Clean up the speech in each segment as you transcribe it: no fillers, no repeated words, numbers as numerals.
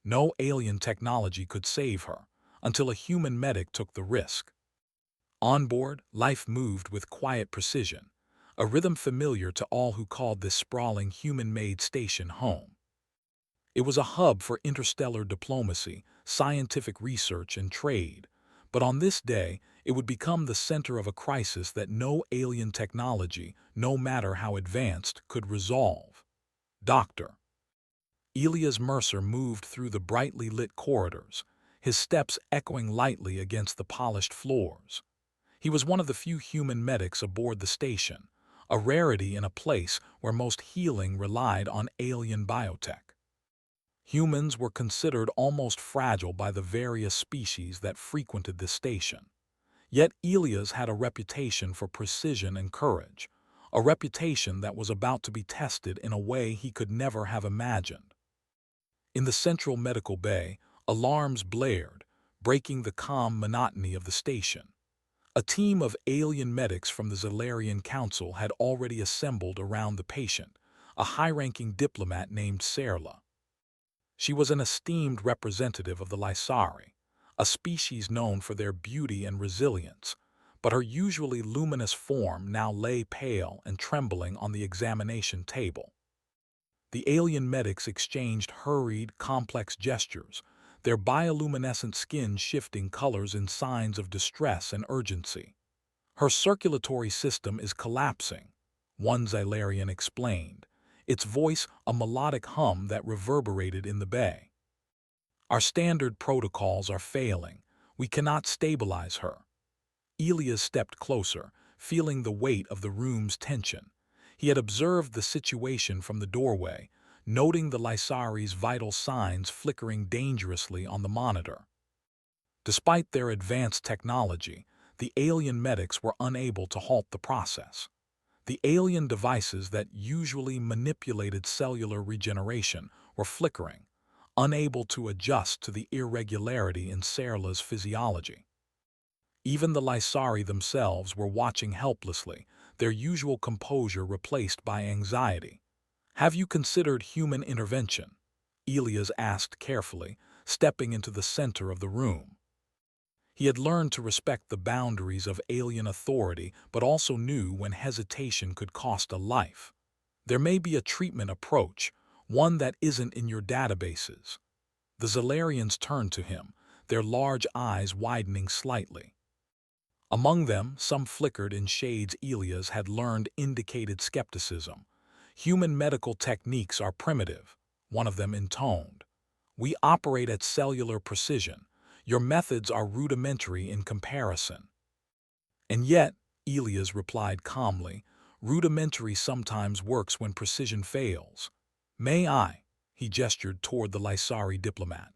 No alien technology could save her, until a human medic took the risk. On board, life moved with quiet precision, a rhythm familiar to all who called this sprawling human-made station home. It was a hub for interstellar diplomacy, scientific research, and trade, but on this day, it would become the center of a crisis that no alien technology, no matter how advanced, could resolve. Dr. Elias Mercer moved through the brightly lit corridors, his steps echoing lightly against the polished floors. He was one of the few human medics aboard the station, a rarity in a place where most healing relied on alien biotech. Humans were considered almost fragile by the various species that frequented this station. Yet Elias had a reputation for precision and courage, a reputation that was about to be tested in a way he could never have imagined. In the central medical bay, alarms blared, breaking the calm monotony of the station. A team of alien medics from the Zalarian Council had already assembled around the patient, a high-ranking diplomat named Serla. She was an esteemed representative of the Lysari, a species known for their beauty and resilience, but her usually luminous form now lay pale and trembling on the examination table. The alien medics exchanged hurried, complex gestures, their bioluminescent skin shifting colors in signs of distress and urgency. "Her circulatory system is collapsing," one Xylarian explained, its voice a melodic hum that reverberated in the bay. "Our standard protocols are failing. We cannot stabilize her." Elias stepped closer, feeling the weight of the room's tension. He had observed the situation from the doorway, noting the Lysari's vital signs flickering dangerously on the monitor. Despite their advanced technology, the alien medics were unable to halt the process. The alien devices that usually manipulated cellular regeneration were flickering, unable to adjust to the irregularity in Serla's physiology. Even the Lysari themselves were watching helplessly, their usual composure replaced by anxiety. "Have you considered human intervention?" Elias asked carefully, stepping into the center of the room. He had learned to respect the boundaries of alien authority, but also knew when hesitation could cost a life. "There may be a treatment approach, one that isn't in your databases." The Zalarians turned to him, their large eyes widening slightly. Among them, some flickered in shades Elias had learned indicated skepticism. "Human medical techniques are primitive," one of them intoned. "We operate at cellular precision. Your methods are rudimentary in comparison." "And yet," Elias replied calmly, "rudimentary sometimes works when precision fails." "May I?" He gestured toward the Lysari diplomat.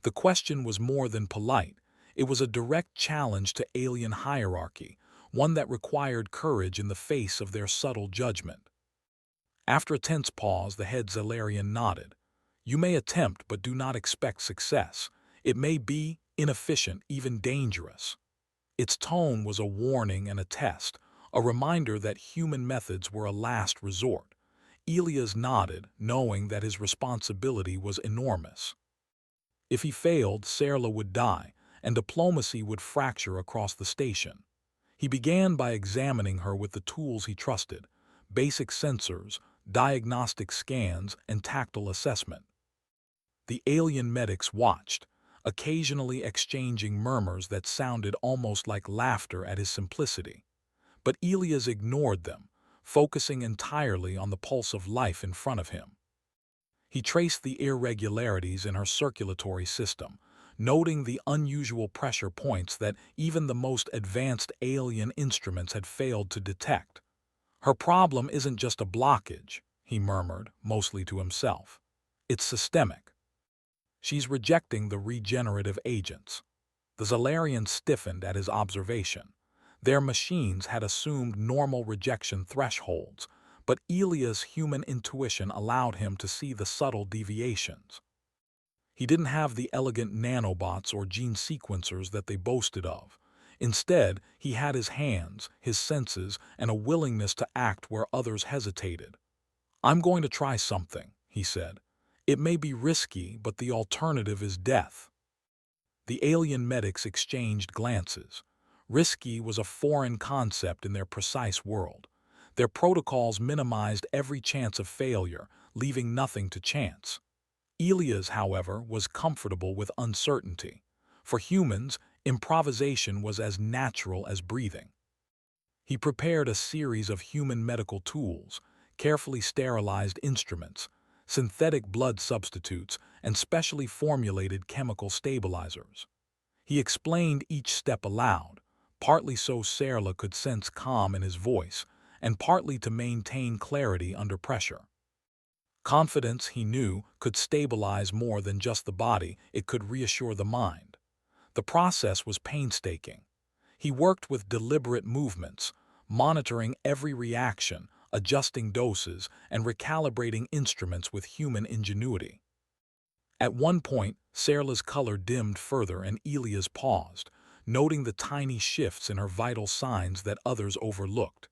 The question was more than polite. It was a direct challenge to alien hierarchy, one that required courage in the face of their subtle judgment. After a tense pause, the head Zalarian nodded. "You may attempt, but do not expect success. It may be inefficient, even dangerous." Its tone was a warning and a test, a reminder that human methods were a last resort. Elias nodded, knowing that his responsibility was enormous. If he failed, Serla would die, and diplomacy would fracture across the station. He began by examining her with the tools he trusted: basic sensors, diagnostic scans, and tactile assessment. The alien medics watched, occasionally exchanging murmurs that sounded almost like laughter at his simplicity. But Elias ignored them, focusing entirely on the pulse of life in front of him. He traced the irregularities in her circulatory system, noting the unusual pressure points that even the most advanced alien instruments had failed to detect. "Her problem isn't just a blockage," he murmured, mostly to himself. "It's systemic. She's rejecting the regenerative agents." The Zalarian stiffened at his observation. Their machines had assumed normal rejection thresholds, but Elias' human intuition allowed him to see the subtle deviations. He didn't have the elegant nanobots or gene sequencers that they boasted of. Instead, he had his hands, his senses, and a willingness to act where others hesitated. "I'm going to try something," he said. It may be risky, but the alternative is death. The alien medics exchanged glances. Risky was a foreign concept in their precise world. Their protocols minimized every chance of failure, leaving nothing to chance. Elia's, however, was comfortable with uncertainty. For humans, improvisation was as natural as breathing. He prepared a series of human medical tools, carefully sterilized instruments, synthetic blood substitutes, and specially formulated chemical stabilizers. He explained each step aloud, partly so Serla could sense calm in his voice, and partly to maintain clarity under pressure. Confidence, he knew, could stabilize more than just the body, it could reassure the mind. The process was painstaking. He worked with deliberate movements, monitoring every reaction, adjusting doses, and recalibrating instruments with human ingenuity. At one point, Serla's color dimmed further and Elia's paused, noting the tiny shifts in her vital signs that others overlooked.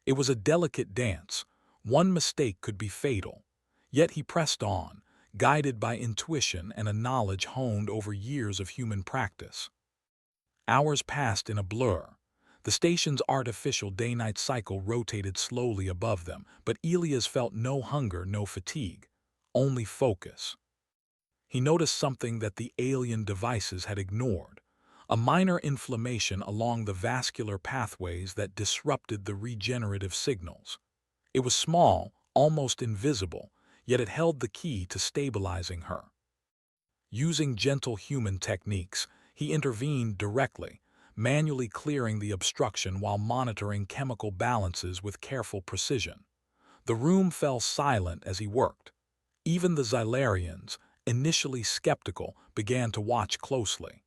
It was a delicate dance. One mistake could be fatal. Yet he pressed on, guided by intuition and a knowledge honed over years of human practice. Hours passed in a blur. The station's artificial day-night cycle rotated slowly above them, but Elias felt no hunger, no fatigue, only focus. He noticed something that the alien devices had ignored, a minor inflammation along the vascular pathways that disrupted the regenerative signals. It was small, almost invisible, yet it held the key to stabilizing her. Using gentle human techniques, he intervened directly, manually clearing the obstruction while monitoring chemical balances with careful precision. The room fell silent as he worked. Even the Xylarians, initially skeptical, began to watch closely.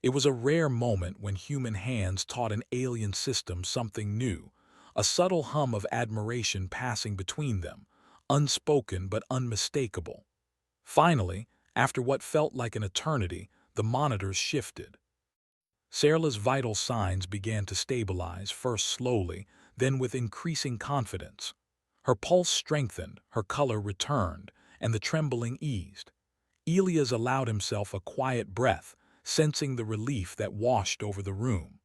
It was a rare moment when human hands taught an alien system something new, a subtle hum of admiration passing between them, unspoken but unmistakable. Finally, after what felt like an eternity, the monitors shifted. Serla's vital signs began to stabilize, first slowly, then with increasing confidence. Her pulse strengthened, her color returned, and the trembling eased. Elias allowed himself a quiet breath, sensing the relief that washed over the room.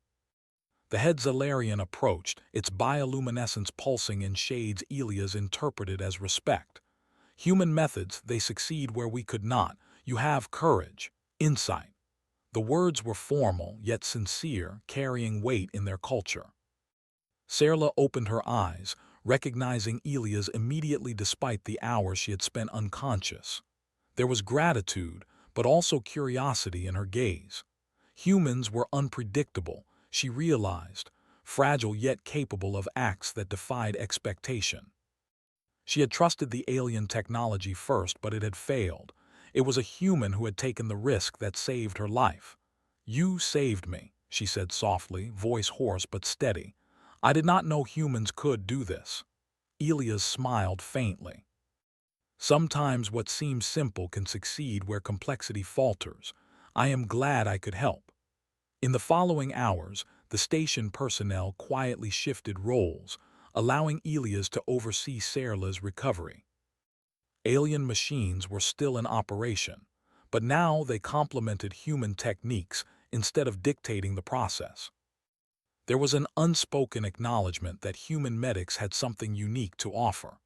The head Xylarian approached, its bioluminescence pulsing in shades Elias interpreted as respect. Human methods, they succeed where we could not. You have courage, insight. The words were formal, yet sincere, carrying weight in their culture. Serla opened her eyes, recognizing Elias immediately despite the hours she had spent unconscious. There was gratitude, but also curiosity in her gaze. Humans were unpredictable, she realized, fragile yet capable of acts that defied expectation. She had trusted the alien technology first, but it had failed. It was a human who had taken the risk that saved her life. "You saved me," she said softly, voice hoarse but steady. "I did not know humans could do this." Elias smiled faintly. Sometimes what seems simple can succeed where complexity falters. I am glad I could help. In the following hours, the station personnel quietly shifted roles, allowing Elias to oversee Serla's recovery. Alien machines were still in operation, but now they complemented human techniques instead of dictating the process. There was an unspoken acknowledgement that human medics had something unique to offer,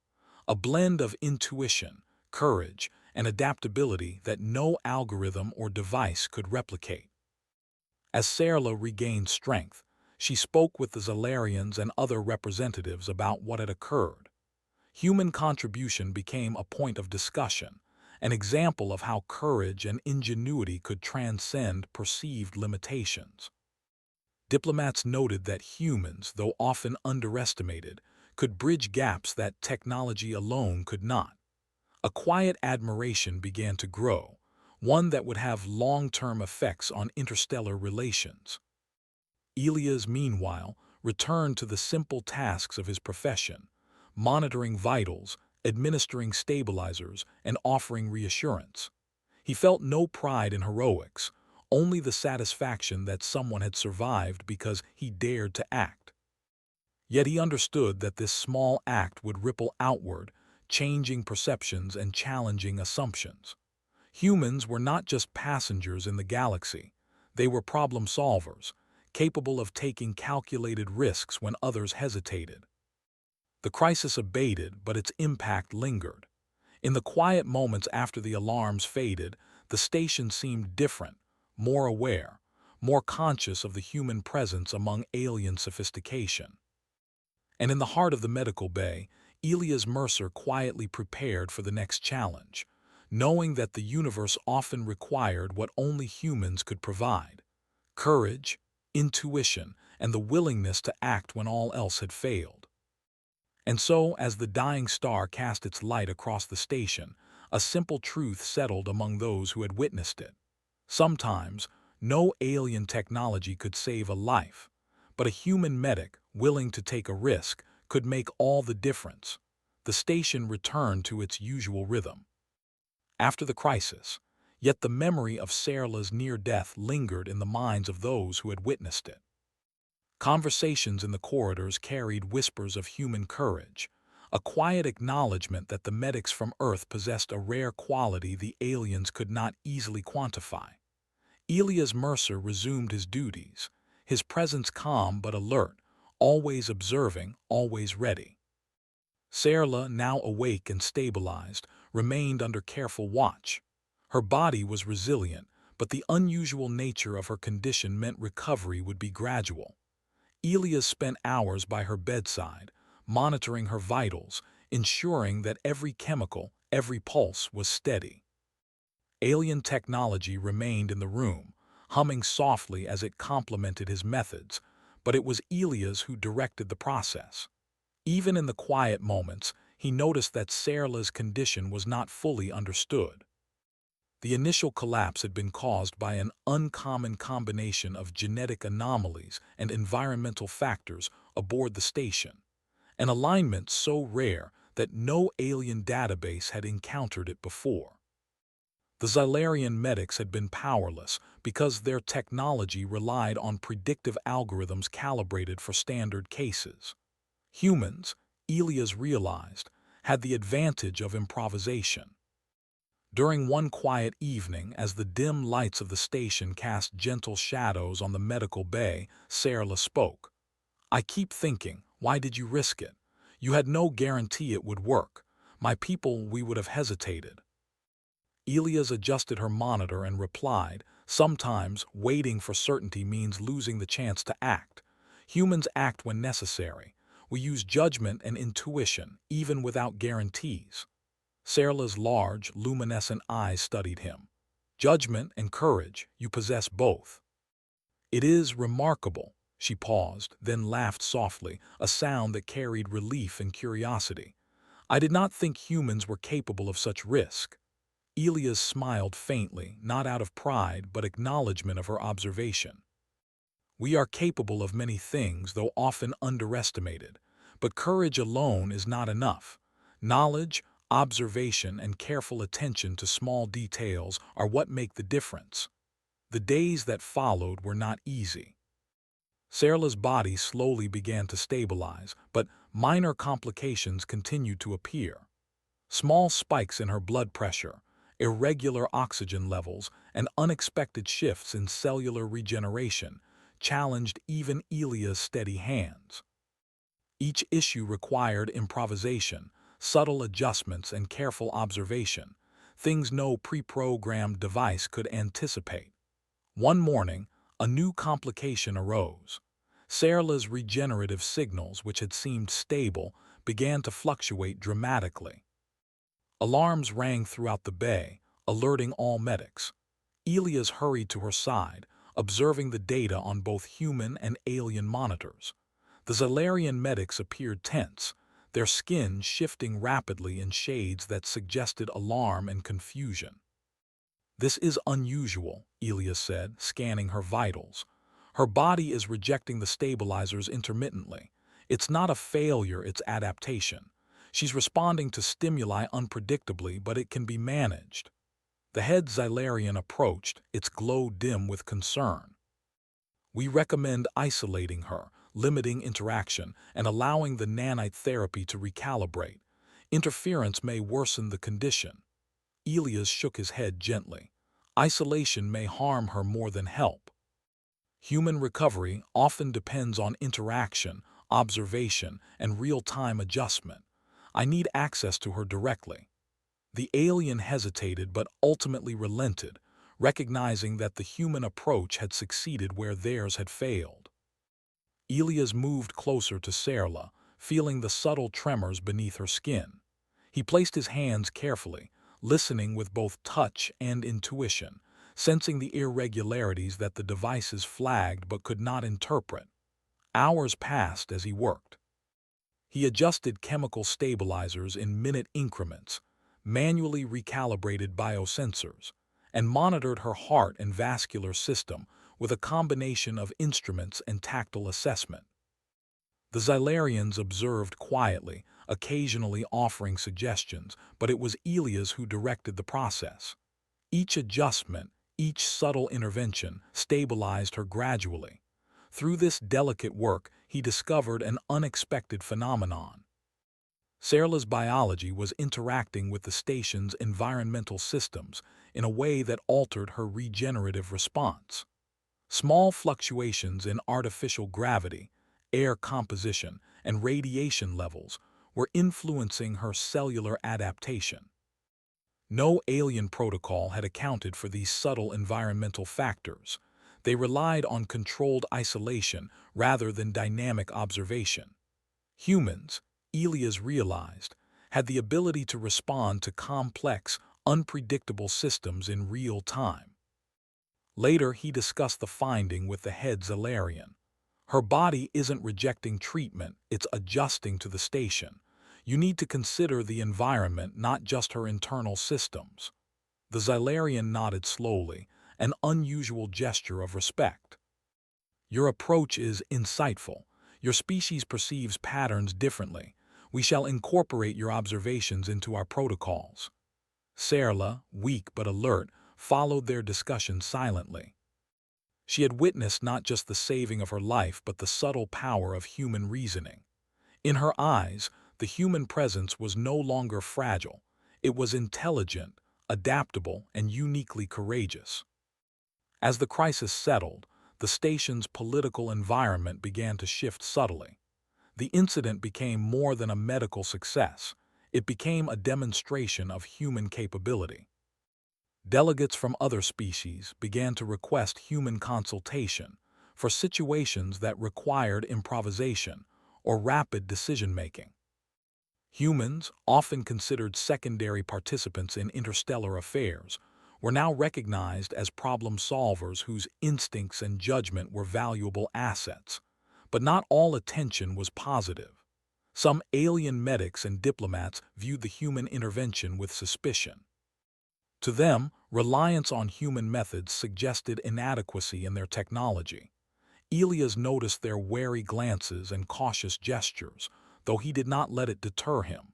a blend of intuition, courage, and adaptability that no algorithm or device could replicate. As Serla regained strength, she spoke with the Xylarians and other representatives about what had occurred. Human contribution became a point of discussion, an example of how courage and ingenuity could transcend perceived limitations. Diplomats noted that humans, though often underestimated, could bridge gaps that technology alone could not. A quiet admiration began to grow, one that would have long-term effects on interstellar relations. Elias, meanwhile, returned to the simple tasks of his profession, monitoring vitals, administering stabilizers, and offering reassurance. He felt no pride in heroics, only the satisfaction that someone had survived because he dared to act. Yet he understood that this small act would ripple outward, changing perceptions and challenging assumptions. Humans were not just passengers in the galaxy, they were problem solvers, capable of taking calculated risks when others hesitated. The crisis abated, but its impact lingered. In the quiet moments after the alarms faded, the station seemed different, more aware, more conscious of the human presence among alien sophistication. And in the heart of the medical bay, Elias Mercer quietly prepared for the next challenge, knowing that the universe often required what only humans could provide: courage, intuition, and the willingness to act when all else had failed. And so, as the dying star cast its light across the station, a simple truth settled among those who had witnessed it. Sometimes, no alien technology could save a life, but a human medic, willing to take a risk, could make all the difference. The station returned to its usual rhythm. After the crisis, yet the memory of Sarla's near death lingered in the minds of those who had witnessed it. Conversations in the corridors carried whispers of human courage, a quiet acknowledgement that the medics from Earth possessed a rare quality the aliens could not easily quantify. Elias Mercer resumed his duties, his presence calm but alert, always observing, always ready. Sarla, now awake and stabilized, remained under careful watch. Her body was resilient, but the unusual nature of her condition meant recovery would be gradual. Elias spent hours by her bedside, monitoring her vitals, ensuring that every chemical, every pulse was steady. Alien technology remained in the room, humming softly as it complemented his methods, but it was Elias who directed the process. Even in the quiet moments, he noticed that Sarla's condition was not fully understood. The initial collapse had been caused by an uncommon combination of genetic anomalies and environmental factors aboard the station, an alignment so rare that no alien database had encountered it before. The Xylarian medics had been powerless because their technology relied on predictive algorithms calibrated for standard cases. Humans, Elias realized, had the advantage of improvisation. During one quiet evening, as the dim lights of the station cast gentle shadows on the medical bay, Sarla spoke. "I keep thinking, why did you risk it? You had no guarantee it would work. My people, we would have hesitated." Elias adjusted her monitor and replied, "Sometimes waiting for certainty means losing the chance to act. Humans act when necessary. We use judgment and intuition, even without guarantees." Sarla's large, luminescent eyes studied him. "Judgment and courage, you possess both." "It is remarkable." She paused, then laughed softly, a sound that carried relief and curiosity. "I did not think humans were capable of such risk." Elias smiled faintly, not out of pride but acknowledgement of her observation. "We are capable of many things, though often underestimated. But courage alone is not enough. Knowledge, observation, and careful attention to small details are what make the difference." The days that followed were not easy. Sarla's body slowly began to stabilize, but minor complications continued to appear. Small spikes in her blood pressure, irregular oxygen levels, and unexpected shifts in cellular regeneration challenged even Elia's steady hands. Each issue required improvisation, subtle adjustments, and careful observation, things no pre-programmed device could anticipate. One morning, a new complication arose. Sarla's regenerative signals, which had seemed stable, began to fluctuate dramatically. Alarms rang throughout the bay, alerting all medics. Elias hurried to her side, observing the data on both human and alien monitors. The Xylarian medics appeared tense, their skin shifting rapidly in shades that suggested alarm and confusion. "This is unusual," Elias said, scanning her vitals. "Her body is rejecting the stabilizers intermittently. It's not a failure, it's adaptation. She's responding to stimuli unpredictably, but it can be managed." The head Xylarian approached, its glow dim with concern. "We recommend isolating her, limiting interaction, and allowing the nanite therapy to recalibrate. Interference may worsen the condition. Elias shook his head gently. Isolation may harm her more than help. Human recovery often depends on interaction, observation, and real-time adjustment. I need access to her directly. The alien hesitated but ultimately relented, recognizing that the human approach had succeeded where theirs had failed. Elias moved closer to Serla, feeling the subtle tremors beneath her skin. He placed his hands carefully, listening with both touch and intuition, sensing the irregularities that the devices flagged but could not interpret. Hours passed as he worked. He adjusted chemical stabilizers in minute increments, manually recalibrated biosensors, and monitored her heart and vascular system with a combination of instruments and tactile assessment. The Xylarians observed quietly, occasionally offering suggestions, but it was Elias who directed the process. Each adjustment, each subtle intervention, stabilized her gradually. Through this delicate work, he discovered an unexpected phenomenon. Serla's biology was interacting with the station's environmental systems in a way that altered her regenerative response. Small fluctuations in artificial gravity, air composition, and radiation levels were influencing her cellular adaptation. No alien protocol had accounted for these subtle environmental factors. They relied on controlled isolation rather than dynamic observation. Humans, Elias realized, had the ability to respond to complex, unpredictable systems in real time. Later, he discussed the finding with the head Xylarian. Her body isn't rejecting treatment, it's adjusting to the station. You need to consider the environment, not just her internal systems. The Xylarian nodded slowly, an unusual gesture of respect. Your approach is insightful. Your species perceives patterns differently. We shall incorporate your observations into our protocols. Serla, weak but alert, followed their discussion silently. She had witnessed not just the saving of her life but the subtle power of human reasoning. In her eyes, the human presence was no longer fragile. It was intelligent, adaptable, and uniquely courageous. As the crisis settled, the station's political environment began to shift subtly. The incident became more than a medical success. It became a demonstration of human capability. Delegates from other species began to request human consultation for situations that required improvisation or rapid decision-making. Humans, often considered secondary participants in interstellar affairs, were now recognized as problem solvers whose instincts and judgment were valuable assets. But not all attention was positive. Some alien medics and diplomats viewed the human intervention with suspicion. To them, reliance on human methods suggested inadequacy in their technology. Elias noticed their wary glances and cautious gestures, though he did not let it deter him.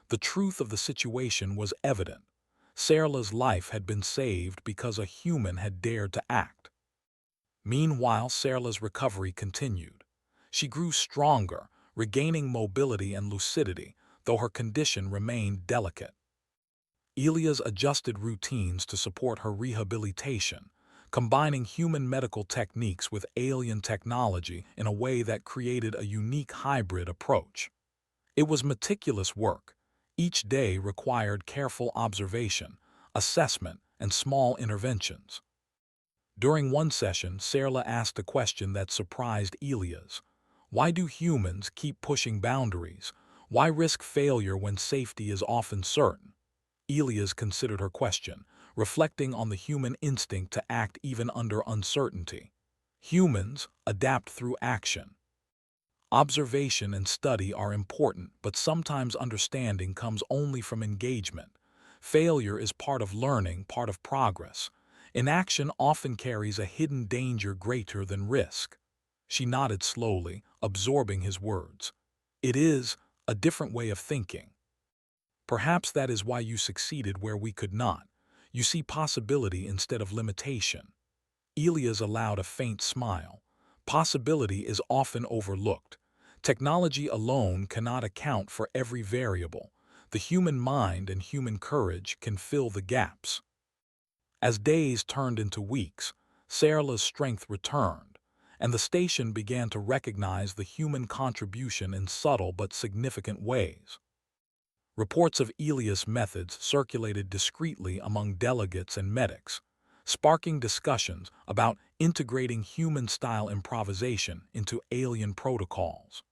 The truth of the situation was evident. Serla's life had been saved because a human had dared to act. Meanwhile, Serla's recovery continued. She grew stronger, regaining mobility and lucidity, though her condition remained delicate. Elias adjusted routines to support her rehabilitation, combining human medical techniques with alien technology in a way that created a unique hybrid approach. It was meticulous work. Each day required careful observation, assessment, and small interventions. During one session, Serla asked a question that surprised Elias. Why do humans keep pushing boundaries? Why risk failure when safety is often certain? Elias considered her question, reflecting on the human instinct to act even under uncertainty. Humans adapt through action. Observation and study are important, but sometimes understanding comes only from engagement. Failure is part of learning, part of progress. Inaction often carries a hidden danger greater than risk. She nodded slowly, absorbing his words. It is a different way of thinking. Perhaps that is why you succeeded where we could not. You see possibility instead of limitation. Elias allowed a faint smile. Possibility is often overlooked. Technology alone cannot account for every variable. the human mind and human courage can fill the gaps. As days turned into weeks, Sarla's strength returned, and the station began to recognize the human contribution in subtle but significant ways. Reports of Elias' methods circulated discreetly among delegates and medics, sparking discussions about integrating human-style improvisation into alien protocols.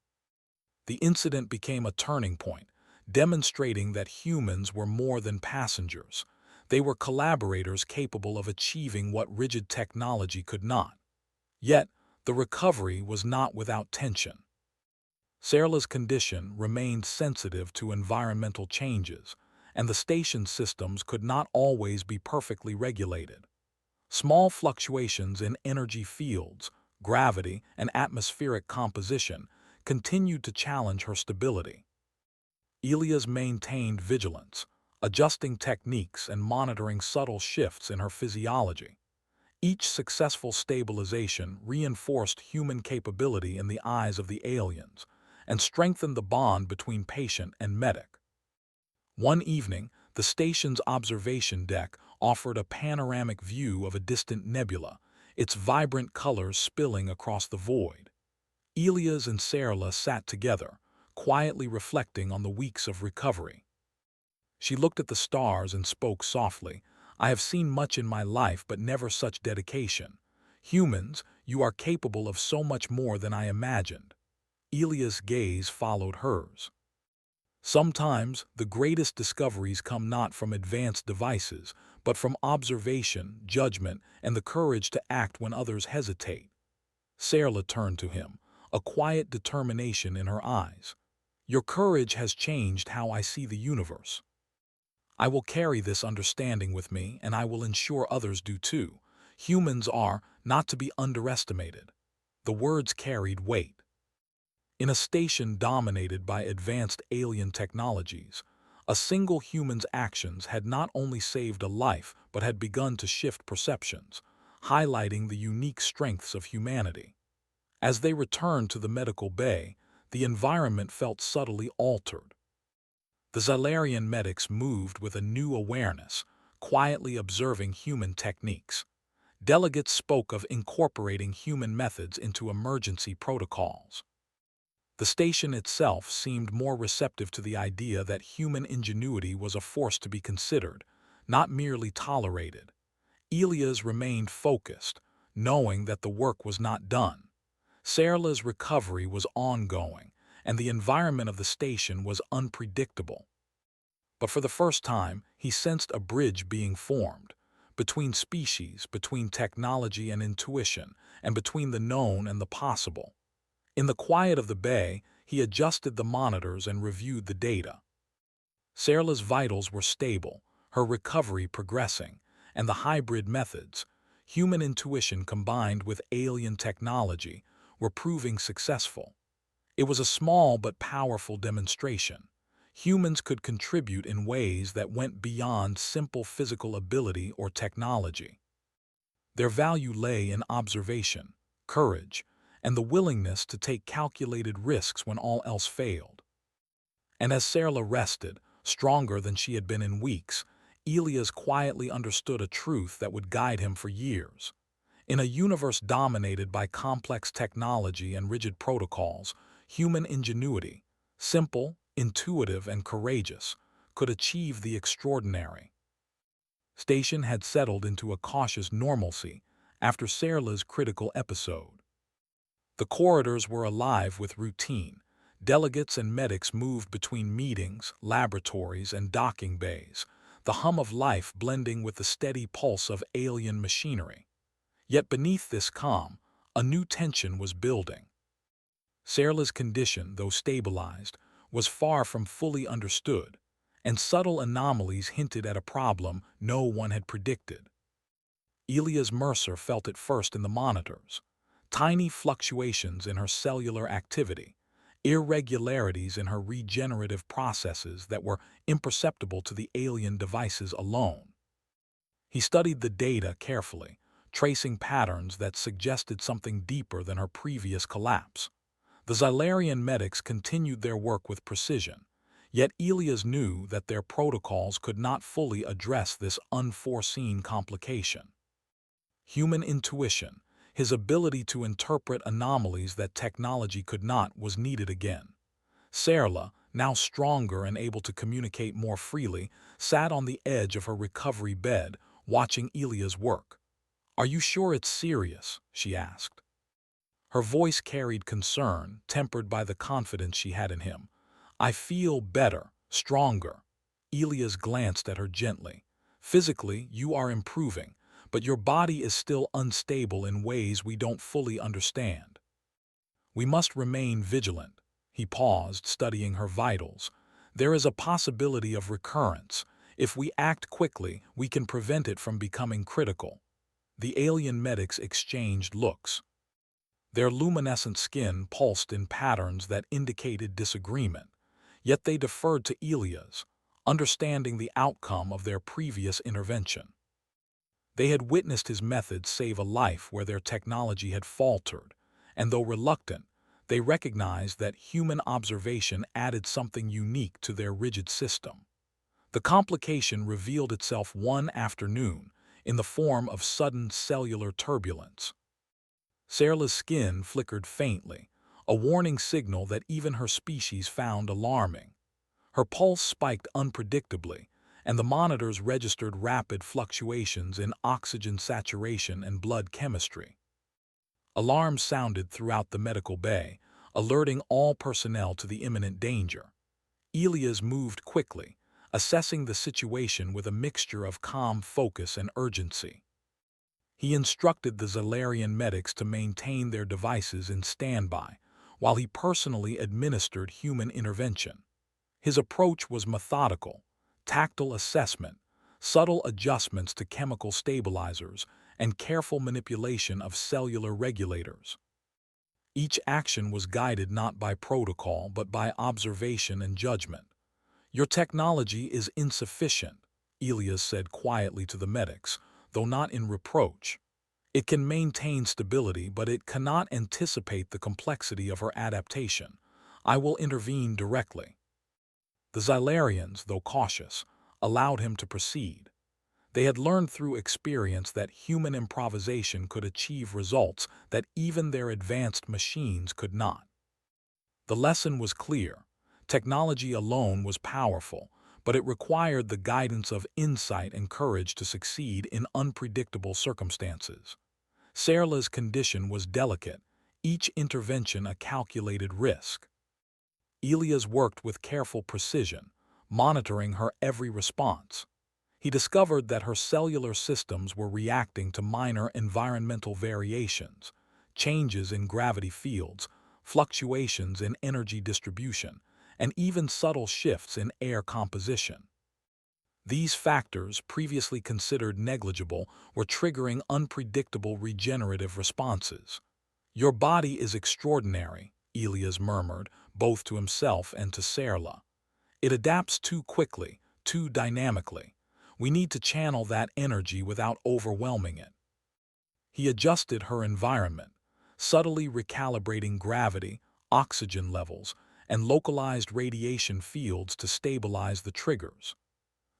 The incident became a turning point, demonstrating that humans were more than passengers. They were collaborators capable of achieving what rigid technology could not. Yet, the recovery was not without tension. Sarla's condition remained sensitive to environmental changes, and the station systems could not always be perfectly regulated. Small fluctuations in energy fields, gravity, and atmospheric composition continued to challenge her stability. Elias maintained vigilance, adjusting techniques and monitoring subtle shifts in her physiology. Each successful stabilization reinforced human capability in the eyes of the aliens and strengthened the bond between patient and medic. One evening, the station's observation deck offered a panoramic view of a distant nebula, its vibrant colors spilling across the void. Elias and Sarla sat together, quietly reflecting on the weeks of recovery. She looked at the stars and spoke softly. "I have seen much in my life, but never such dedication. Humans, you are capable of so much more than I imagined." Elias' gaze followed hers. Sometimes, the greatest discoveries come not from advanced devices, but from observation, judgment, and the courage to act when others hesitate. Sarla turned to him, a quiet determination in her eyes. "Your courage has changed how I see the universe. I will carry this understanding with me, and I will ensure others do too. Humans are not to be underestimated." The words carried weight. In a station dominated by advanced alien technologies, a single human's actions had not only saved a life but had begun to shift perceptions, highlighting the unique strengths of humanity. As they returned to the medical bay, the environment felt subtly altered. The Xylarian medics moved with a new awareness, quietly observing human techniques. Delegates spoke of incorporating human methods into emergency protocols. The station itself seemed more receptive to the idea that human ingenuity was a force to be considered, not merely tolerated. Elias remained focused, knowing that the work was not done. Sarla's recovery was ongoing, and the environment of the station was unpredictable. But for the first time, he sensed a bridge being formed, between species, between technology and intuition, and between the known and the possible. In the quiet of the bay, he adjusted the monitors and reviewed the data. Sarla's vitals were stable, her recovery progressing, and the hybrid methods, human intuition combined with alien technology, were proving successful. It was a small but powerful demonstration. Humans could contribute in ways that went beyond simple physical ability or technology. Their value lay in observation, courage, and the willingness to take calculated risks when all else failed. And as Sarla rested, stronger than she had been in weeks, Elias quietly understood a truth that would guide him for years. In a universe dominated by complex technology and rigid protocols, human ingenuity, simple, intuitive, and courageous, could achieve the extraordinary. Station had settled into a cautious normalcy after Sarla's critical episode. The corridors were alive with routine. Delegates and medics moved between meetings, laboratories, and docking bays, the hum of life blending with the steady pulse of alien machinery. Yet beneath this calm, a new tension was building. Sarla's condition, though stabilized, was far from fully understood, and subtle anomalies hinted at a problem no one had predicted. Elias Mercer felt it first in the monitors. Tiny fluctuations in her cellular activity, irregularities in her regenerative processes that were imperceptible to the alien devices alone. He studied the data carefully, tracing patterns that suggested something deeper than her previous collapse. The Xylarian medics continued their work with precision, Yet Elias knew that their protocols could not fully address this unforeseen complication. Human intuition, his ability to interpret anomalies that technology could not, was needed again. Serla, now stronger and able to communicate more freely, sat on the edge of her recovery bed, watching Elia's work. "Are you sure it's serious?" she asked. Her voice carried concern, tempered by the confidence she had in him. "I feel better, stronger." Elias glanced at her gently. "Physically, you are improving, but your body is still unstable in ways we don't fully understand. We must remain vigilant." He paused, studying her vitals. "There is a possibility of recurrence. If we act quickly, we can prevent it from becoming critical." The alien medics exchanged looks. Their luminescent skin pulsed in patterns that indicated disagreement, yet they deferred to Elias, understanding the outcome of their previous intervention. They had witnessed his methods save a life where their technology had faltered, and though reluctant, they recognized that human observation added something unique to their rigid system. The complication revealed itself one afternoon in the form of sudden cellular turbulence. Serla's skin flickered faintly, a warning signal that even her species found alarming. Her pulse spiked unpredictably, and the monitors registered rapid fluctuations in oxygen saturation and blood chemistry. Alarms sounded throughout the medical bay, alerting all personnel to the imminent danger. Elias moved quickly, assessing the situation with a mixture of calm focus and urgency. He instructed the Zalarian medics to maintain their devices in standby, while he personally administered human intervention. His approach was methodical: tactile assessment, subtle adjustments to chemical stabilizers, and careful manipulation of cellular regulators. Each action was guided not by protocol but by observation and judgment. "Your technology is insufficient," Elias said quietly to the medics, though not in reproach. "It can maintain stability, but it cannot anticipate the complexity of her adaptation. I will intervene directly." The Xylarians, though cautious, allowed him to proceed. They had learned through experience that human improvisation could achieve results that even their advanced machines could not. The lesson was clear: technology alone was powerful, but it required the guidance of insight and courage to succeed in unpredictable circumstances. Serla's condition was delicate, each intervention a calculated risk. Elias worked with careful precision, monitoring her every response. He discovered that her cellular systems were reacting to minor environmental variations, changes in gravity fields, fluctuations in energy distribution, and even subtle shifts in air composition. These factors, previously considered negligible, were triggering unpredictable regenerative responses. "Your body is extraordinary," Elias murmured, both to himself and to Serla. "It adapts too quickly, too dynamically. We need to channel that energy without overwhelming it." He adjusted her environment, subtly recalibrating gravity, oxygen levels, and localized radiation fields to stabilize the triggers.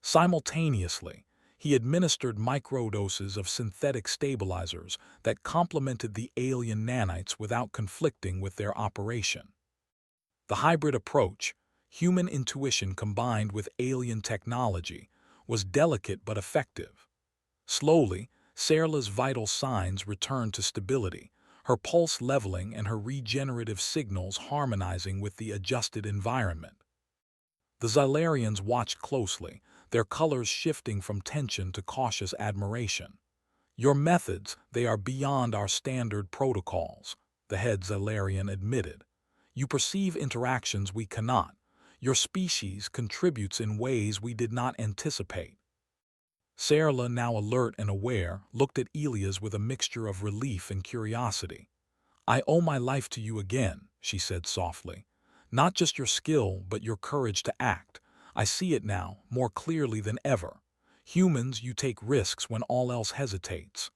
Simultaneously, he administered microdoses of synthetic stabilizers that complemented the alien nanites without conflicting with their operation. The hybrid approach, human intuition combined with alien technology, was delicate but effective. Slowly, Serla's vital signs returned to stability, her pulse leveling and her regenerative signals harmonizing with the adjusted environment. The Xylarians watched closely, their colors shifting from tension to cautious admiration. "Your methods, they are beyond our standard protocols," the head Xylarian admitted. "You perceive interactions we cannot. Your species contributes in ways we did not anticipate." Serla, now alert and aware, looked at Elias with a mixture of relief and curiosity. "I owe my life to you again," she said softly. "Not just your skill, but your courage to act. I see it now, more clearly than ever. Humans, you take risks when all else hesitates."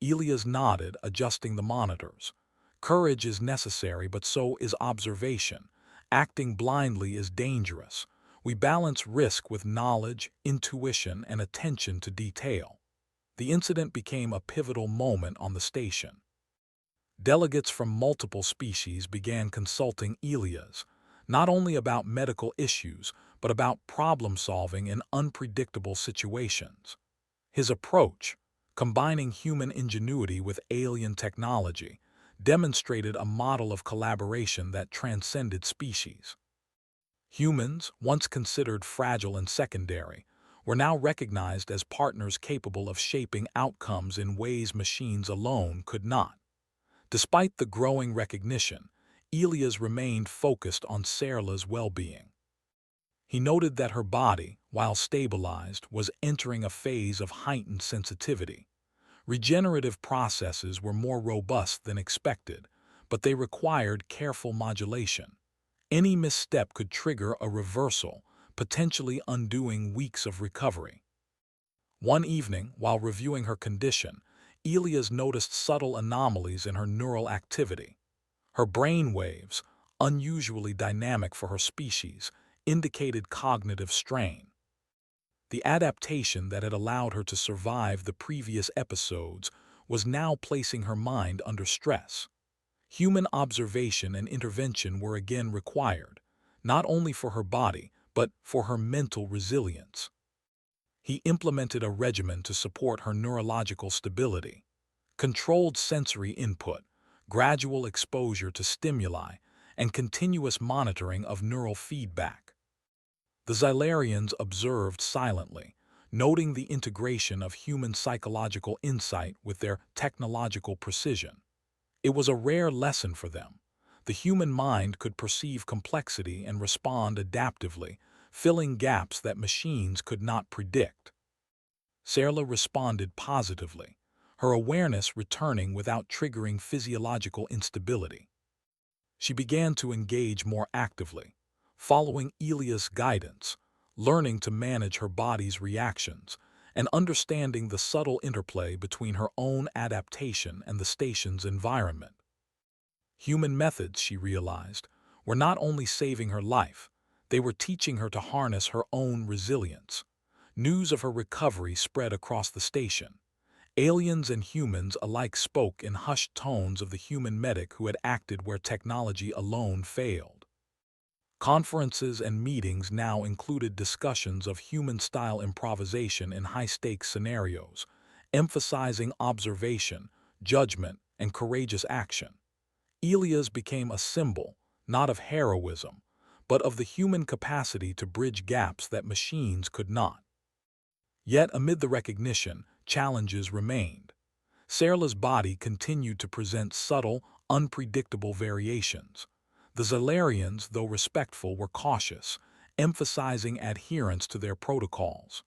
Elias nodded, adjusting the monitors. "Courage is necessary, but so is observation. Acting blindly is dangerous. We balance risk with knowledge, intuition, and attention to detail. The incident became a pivotal moment on the station. Delegates from multiple species began consulting Elias, not only about medical issues, but about problem-solving in unpredictable situations. His approach, combining human ingenuity with alien technology, demonstrated a model of collaboration that transcended species. Humans, once considered fragile and secondary, were now recognized as partners capable of shaping outcomes in ways machines alone could not. Despite the growing recognition, Elias remained focused on Sarla's well-being. He noted that her body, while stabilized, was entering a phase of heightened sensitivity. Regenerative processes were more robust than expected, but they required careful modulation. Any misstep could trigger a reversal, potentially undoing weeks of recovery. One evening, while reviewing her condition, Elias noticed subtle anomalies in her neural activity. Her brain waves, unusually dynamic for her species, indicated cognitive strain. The adaptation that had allowed her to survive the previous episodes was now placing her mind under stress. Human observation and intervention were again required, not only for her body, but for her mental resilience. He implemented a regimen to support her neurological stability. Controlled sensory input, gradual exposure to stimuli, and continuous monitoring of neural feedback. The Xylarians observed silently, noting the integration of human psychological insight with their technological precision. It was a rare lesson for them. The human mind could perceive complexity and respond adaptively, filling gaps that machines could not predict. Sarla responded positively, her awareness returning without triggering physiological instability. She began to engage more actively, following Elias' guidance, learning to manage her body's reactions, and understanding the subtle interplay between her own adaptation and the station's environment. Human methods, she realized, were not only saving her life, they were teaching her to harness her own resilience. News of her recovery spread across the station. Aliens and humans alike spoke in hushed tones of the human medic who had acted where technology alone failed. Conferences and meetings now included discussions of human-style improvisation in high-stakes scenarios, emphasizing observation, judgment, and courageous action. Elias became a symbol, not of heroism, but of the human capacity to bridge gaps that machines could not. Yet, amid the recognition, challenges remained. Sarla's body continued to present subtle, unpredictable variations. The Xylarians, though respectful, were cautious, emphasizing adherence to their protocols.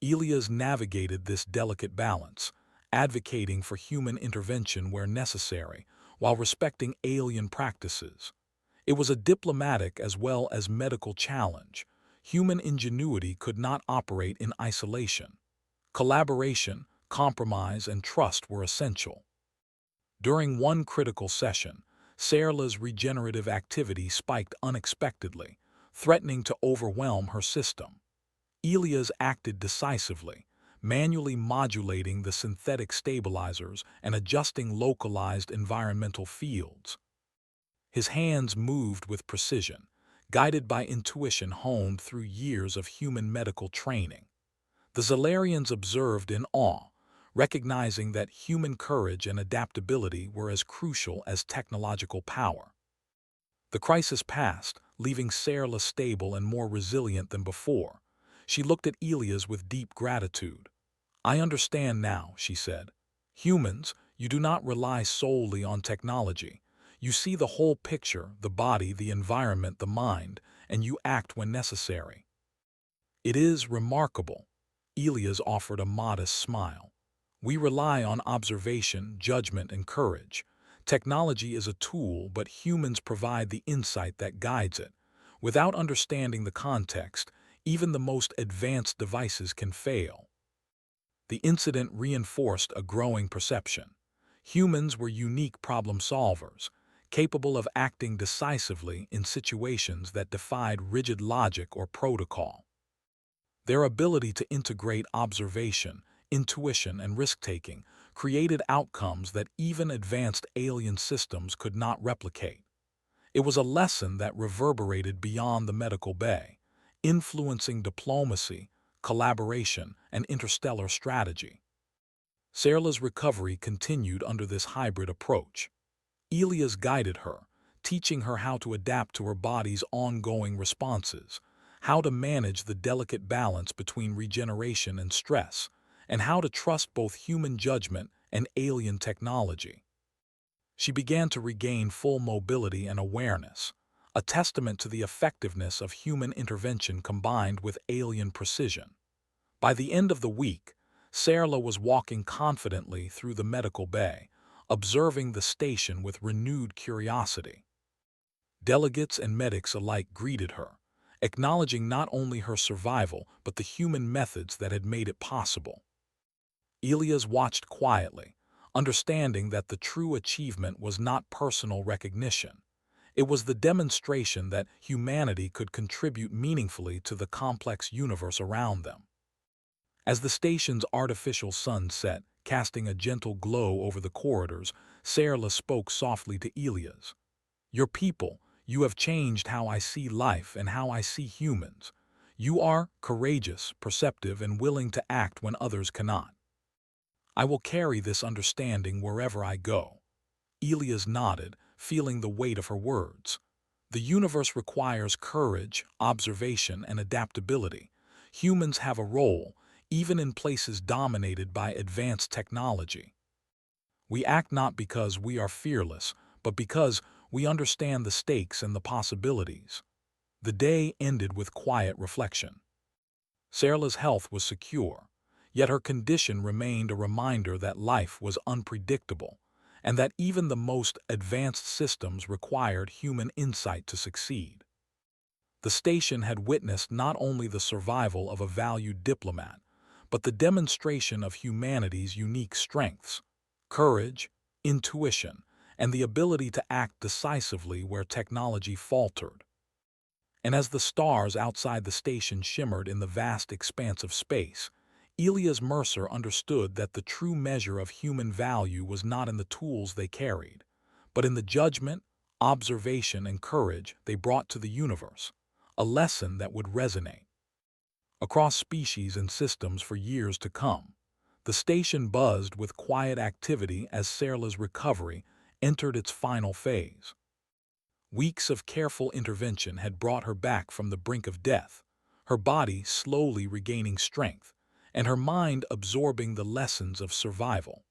Elias navigated this delicate balance, advocating for human intervention where necessary, while respecting alien practices. It was a diplomatic as well as medical challenge. Human ingenuity could not operate in isolation. Collaboration, compromise, and trust were essential. During one critical session, Sarla's regenerative activity spiked unexpectedly, threatening to overwhelm her system. Elias acted decisively, manually modulating the synthetic stabilizers and adjusting localized environmental fields. His hands moved with precision, guided by intuition honed through years of human medical training. The Xylarians observed in awe, recognizing that human courage and adaptability were as crucial as technological power. The crisis passed, leaving Sarla stable and more resilient than before. She looked at Elias with deep gratitude. "I understand now," she said. "Humans, you do not rely solely on technology. You see the whole picture, the body, the environment, the mind, and you act when necessary." "It is remarkable." Elias offered a modest smile. "We rely on observation, judgment, and courage. Technology is a tool, but humans provide the insight that guides it. Without understanding the context, even the most advanced devices can fail." The incident reinforced a growing perception. Humans were unique problem solvers, capable of acting decisively in situations that defied rigid logic or protocol. Their ability to integrate observation, intuition, and risk-taking created outcomes that even advanced alien systems could not replicate. It was a lesson that reverberated beyond the medical bay, influencing diplomacy, collaboration, and interstellar strategy. Sarla's recovery continued under this hybrid approach. Elias guided her, teaching her how to adapt to her body's ongoing responses, how to manage the delicate balance between regeneration and stress, and how to trust both human judgment and alien technology. She began to regain full mobility and awareness, a testament to the effectiveness of human intervention combined with alien precision. By the end of the week, Sarla was walking confidently through the medical bay, observing the station with renewed curiosity. Delegates and medics alike greeted her, acknowledging not only her survival but the human methods that had made it possible. Elias watched quietly, understanding that the true achievement was not personal recognition. It was the demonstration that humanity could contribute meaningfully to the complex universe around them. As the station's artificial sun set, casting a gentle glow over the corridors, Sarla spoke softly to Elias. "Your people, you have changed how I see life and how I see humans. You are courageous, perceptive, and willing to act when others cannot. I will carry this understanding wherever I go." Elias nodded, feeling the weight of her words. The universe requires courage, observation, and adaptability. Humans have a role, even in places dominated by advanced technology. We act not because we are fearless, but because we understand the stakes and the possibilities. The day ended with quiet reflection. Sarla's health was secure, yet her condition remained a reminder that life was unpredictable, and that even the most advanced systems required human insight to succeed. The station had witnessed not only the survival of a valued diplomat, but the demonstration of humanity's unique strengths: courage, intuition, and the ability to act decisively where technology faltered. And as the stars outside the station shimmered in the vast expanse of space, Elias Mercer understood that the true measure of human value was not in the tools they carried, but in the judgment, observation, and courage they brought to the universe, a lesson that would resonate across species and systems for years to come. The station buzzed with quiet activity as Sarla's recovery entered its final phase. Weeks of careful intervention had brought her back from the brink of death, her body slowly regaining strength, and her mind absorbing the lessons of survival.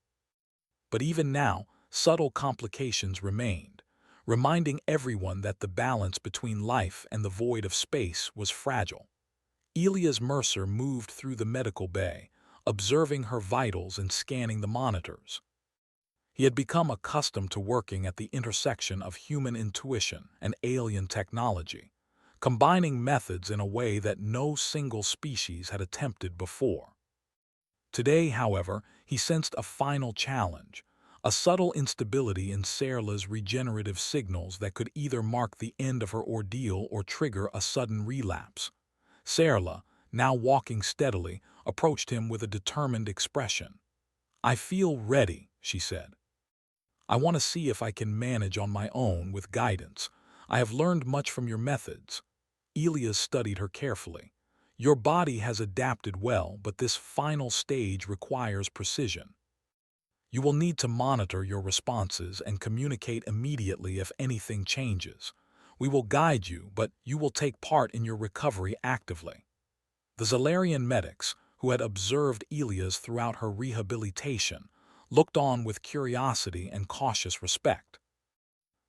But even now, subtle complications remained, reminding everyone that the balance between life and the void of space was fragile. Elias Mercer moved through the medical bay, observing her vitals and scanning the monitors. He had become accustomed to working at the intersection of human intuition and alien technology, combining methods in a way that no single species had attempted before. Today, however, he sensed a final challenge, a subtle instability in Sarla's regenerative signals that could either mark the end of her ordeal or trigger a sudden relapse. Sarla, now walking steadily, approached him with a determined expression. "I feel ready," she said. "I want to see if I can manage on my own with guidance. I have learned much from your methods." Elias studied her carefully. "Your body has adapted well, but this final stage requires precision. You will need to monitor your responses and communicate immediately if anything changes. We will guide you, but you will take part in your recovery actively." The Zalarian medics, who had observed Elias throughout her rehabilitation, looked on with curiosity and cautious respect.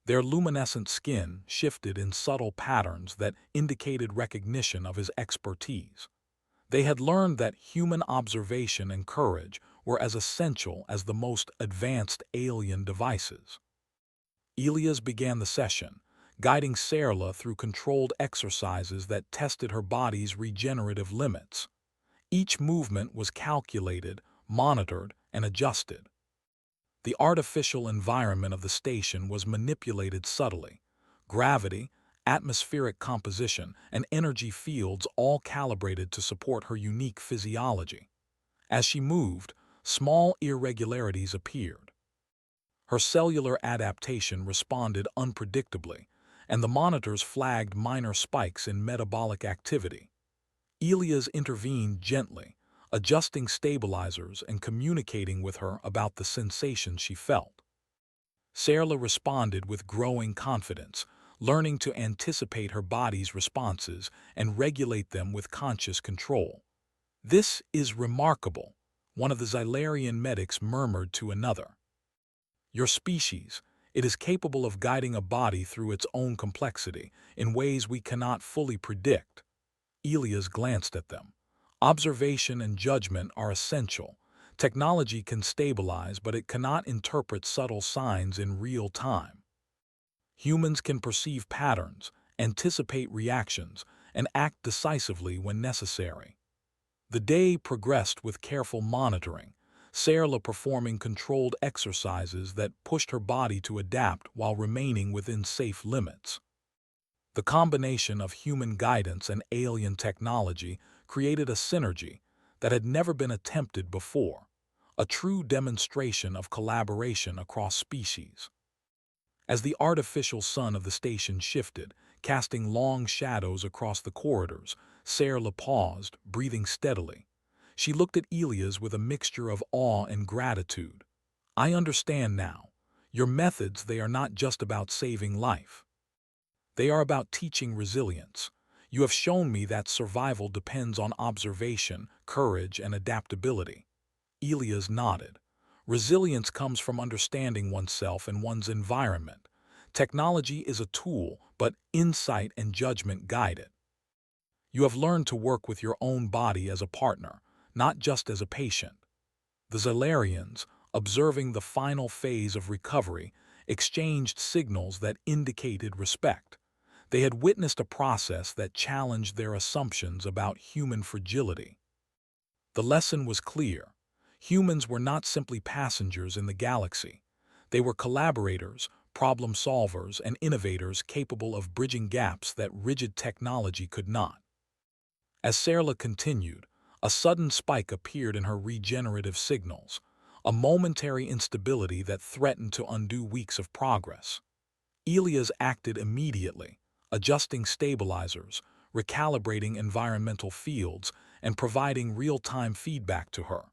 Their luminescent skin shifted in subtle patterns that indicated recognition of his expertise. They had learned that human observation and courage were as essential as the most advanced alien devices. Elias began the session, guiding Sarla through controlled exercises that tested her body's regenerative limits. Each movement was calculated, monitored, and adjusted. The artificial environment of the station was manipulated subtly. Gravity, atmospheric composition, and energy fields all calibrated to support her unique physiology. As she moved, small irregularities appeared. Her cellular adaptation responded unpredictably, and the monitors flagged minor spikes in metabolic activity. Elias intervened gently, adjusting stabilizers and communicating with her about the sensations she felt. Sarla responded with growing confidence, learning to anticipate her body's responses and regulate them with conscious control. "This is remarkable," one of the Xylarian medics murmured to another. "Your species, it is capable of guiding a body through its own complexity in ways we cannot fully predict." Elias glanced at them. "Observation and judgment are essential. Technology can stabilize, but it cannot interpret subtle signs in real time. Humans can perceive patterns, anticipate reactions, and act decisively when necessary." The day progressed with careful monitoring, Sarla performing controlled exercises that pushed her body to adapt while remaining within safe limits. The combination of human guidance and alien technology created a synergy that had never been attempted before, a true demonstration of collaboration across species. As the artificial sun of the station shifted, casting long shadows across the corridors, Sarla paused, breathing steadily. She looked at Elias with a mixture of awe and gratitude. "I understand now. Your methods, they are not just about saving life. They are about teaching resilience. You have shown me that survival depends on observation, courage, and adaptability." Elias nodded. "Resilience comes from understanding oneself and one's environment. Technology is a tool, but insight and judgment guide it. You have learned to work with your own body as a partner, not just as a patient." The Xylarians, observing the final phase of recovery, exchanged signals that indicated respect. They had witnessed a process that challenged their assumptions about human fragility. The lesson was clear. Humans were not simply passengers in the galaxy. They were collaborators, problem solvers, and innovators capable of bridging gaps that rigid technology could not. As Sarla continued, a sudden spike appeared in her regenerative signals, a momentary instability that threatened to undo weeks of progress. Elias acted immediately, adjusting stabilizers, recalibrating environmental fields, and providing real-time feedback to her.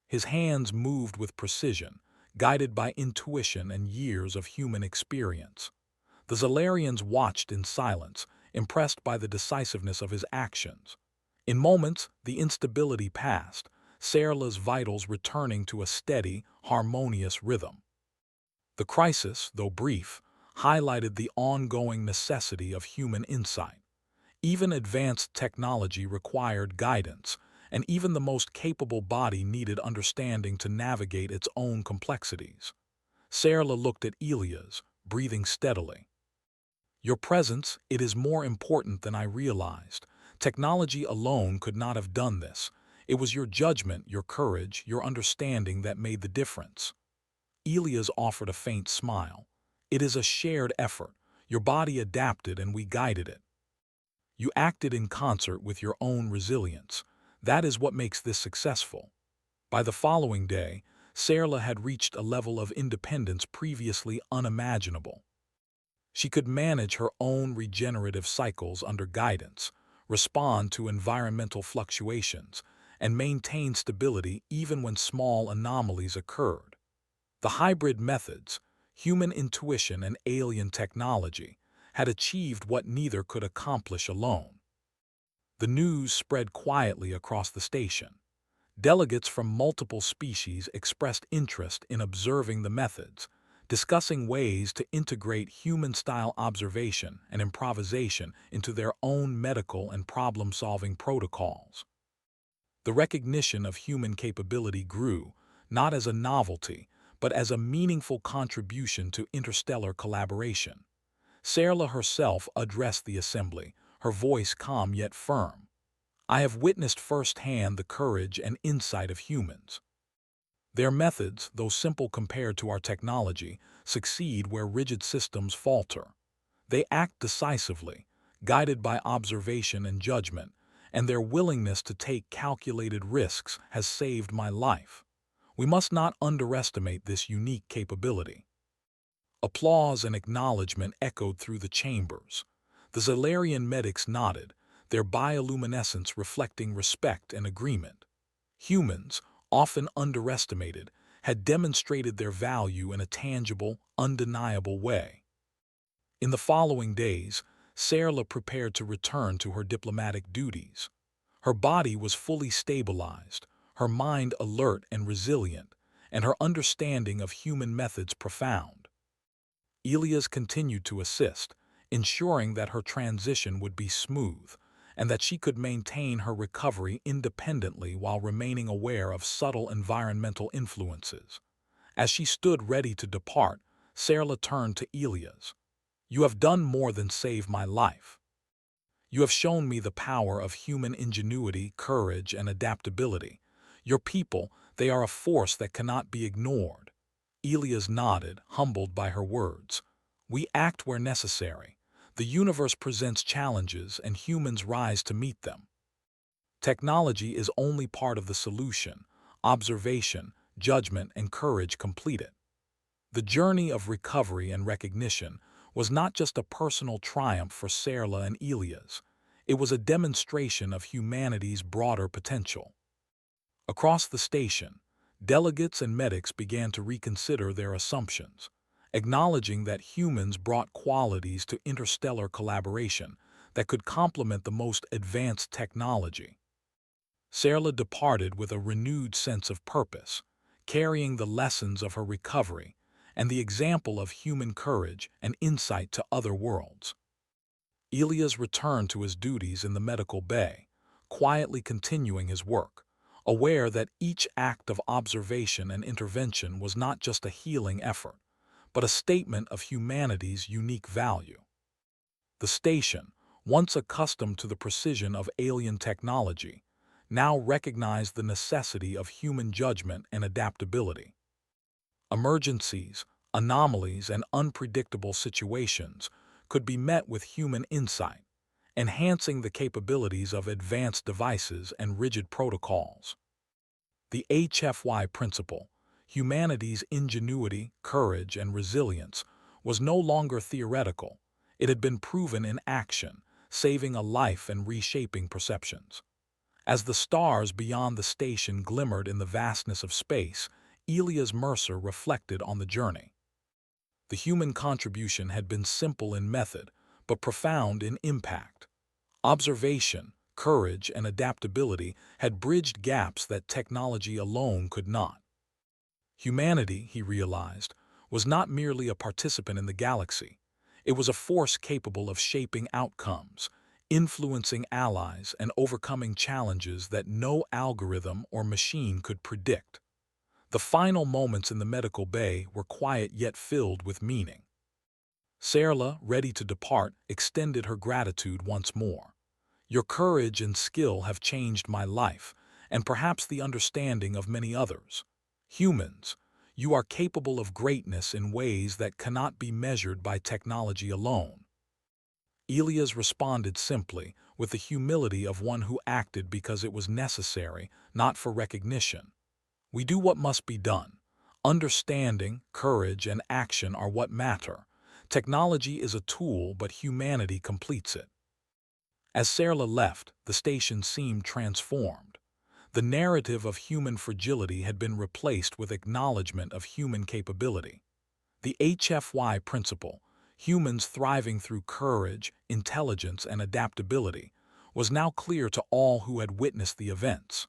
His hands moved with precision, guided by intuition and years of human experience. The Xylarians watched in silence, impressed by the decisiveness of his actions. In moments, the instability passed, Sarla's vitals returning to a steady, harmonious rhythm. The crisis, though brief, highlighted the ongoing necessity of human insight. Even advanced technology required guidance, and even the most capable body needed understanding to navigate its own complexities. Sarla looked at Elias, breathing steadily. "Your presence, it is more important than I realized. Technology alone could not have done this. It was your judgment, your courage, your understanding that made the difference." Elias offered a faint smile. "It is a shared effort. Your body adapted and we guided it. You acted in concert with your own resilience. That is what makes this successful." By the following day, Sarla had reached a level of independence previously unimaginable. She could manage her own regenerative cycles under guidance, respond to environmental fluctuations, and maintain stability even when small anomalies occurred. The hybrid methods, human intuition and alien technology, had achieved what neither could accomplish alone. The news spread quietly across the station. Delegates from multiple species expressed interest in observing the methods, discussing ways to integrate human-style observation and improvisation into their own medical and problem-solving protocols. The recognition of human capability grew, not as a novelty, but as a meaningful contribution to interstellar collaboration. Sarla herself addressed the assembly, her voice calm yet firm. "I have witnessed firsthand the courage and insight of humans. Their methods, though simple compared to our technology, succeed where rigid systems falter. They act decisively, guided by observation and judgment, and their willingness to take calculated risks has saved my life. We must not underestimate this unique capability. Applause and acknowledgement echoed through the chambers. The Zalarian medics nodded, their bioluminescence reflecting respect and agreement. Humans, often underestimated, had demonstrated their value in a tangible, undeniable way. In the following days, Serla prepared to return to her diplomatic duties. Her body was fully stabilized, her mind alert and resilient, and her understanding of human methods profound. Elias continued to assist, ensuring that her transition would be smooth and that she could maintain her recovery independently while remaining aware of subtle environmental influences. As she stood ready to depart, Serla turned to Elias. "You have done more than save my life. You have shown me the power of human ingenuity, courage, and adaptability. Your people, they are a force that cannot be ignored." Elias nodded, humbled by her words. "We act where necessary. The universe presents challenges and humans rise to meet them. Technology is only part of the solution. Observation, judgment, and courage complete it." The journey of recovery and recognition was not just a personal triumph for Serla and Elias. It was a demonstration of humanity's broader potential. Across the station, delegates and medics began to reconsider their assumptions, acknowledging that humans brought qualities to interstellar collaboration that could complement the most advanced technology. Serla departed with a renewed sense of purpose, carrying the lessons of her recovery and the example of human courage and insight to other worlds. Elias returned to his duties in the medical bay, quietly continuing his work, aware that each act of observation and intervention was not just a healing effort, but a statement of humanity's unique value. The station, once accustomed to the precision of alien technology, now recognized the necessity of human judgment and adaptability. Emergencies, anomalies, and unpredictable situations could be met with human insight, enhancing the capabilities of advanced devices and rigid protocols. The HFY principle, humanity's ingenuity, courage, and resilience, was no longer theoretical. It had been proven in action, saving a life and reshaping perceptions. As the stars beyond the station glimmered in the vastness of space, Elias Mercer reflected on the journey. The human contribution had been simple in method, but profound in impact. Observation, courage, and adaptability had bridged gaps that technology alone could not. Humanity, he realized, was not merely a participant in the galaxy. It was a force capable of shaping outcomes, influencing allies, and overcoming challenges that no algorithm or machine could predict. The final moments in the medical bay were quiet yet filled with meaning. Serla, ready to depart, extended her gratitude once more. "Your courage and skill have changed my life, and perhaps the understanding of many others. Humans, you are capable of greatness in ways that cannot be measured by technology alone." Elias responded simply, with the humility of one who acted because it was necessary, not for recognition. "We do what must be done. Understanding, courage, and action are what matter. Technology is a tool, but humanity completes it." As Serla left, the station seemed transformed. The narrative of human fragility had been replaced with acknowledgement of human capability. The HFY principle, humans thriving through courage, intelligence, and adaptability, was now clear to all who had witnessed the events.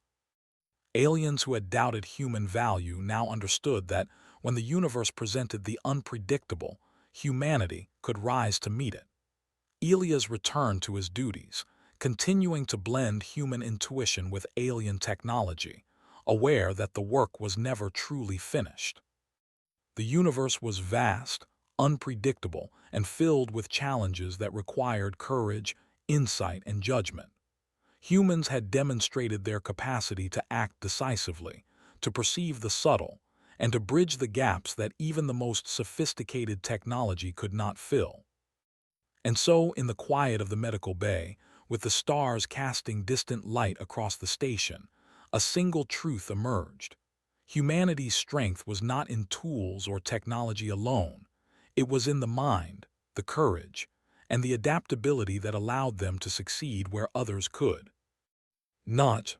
Aliens who had doubted human value now understood that when the universe presented the unpredictable, humanity could rise to meet it. Elias returned to his duties, continuing to blend human intuition with alien technology, aware that the work was never truly finished. The universe was vast, unpredictable, and filled with challenges that required courage, insight, and judgment. Humans had demonstrated their capacity to act decisively, to perceive the subtle, and to bridge the gaps that even the most sophisticated technology could not fill. And so, in the quiet of the medical bay, with the stars casting distant light across the station, a single truth emerged. Humanity's strength was not in tools or technology alone. It was in the mind, the courage, and the adaptability that allowed them to succeed where others could not.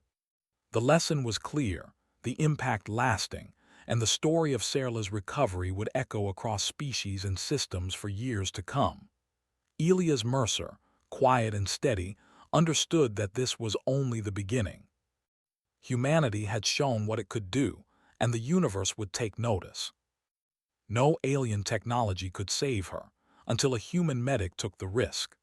The lesson was clear, the impact lasting, and the story of Serla's recovery would echo across species and systems for years to come. Elias Mercer, quiet and steady, understood that this was only the beginning. Humanity had shown what it could do, and the universe would take notice. No alien technology could save her, until a human medic took the risk.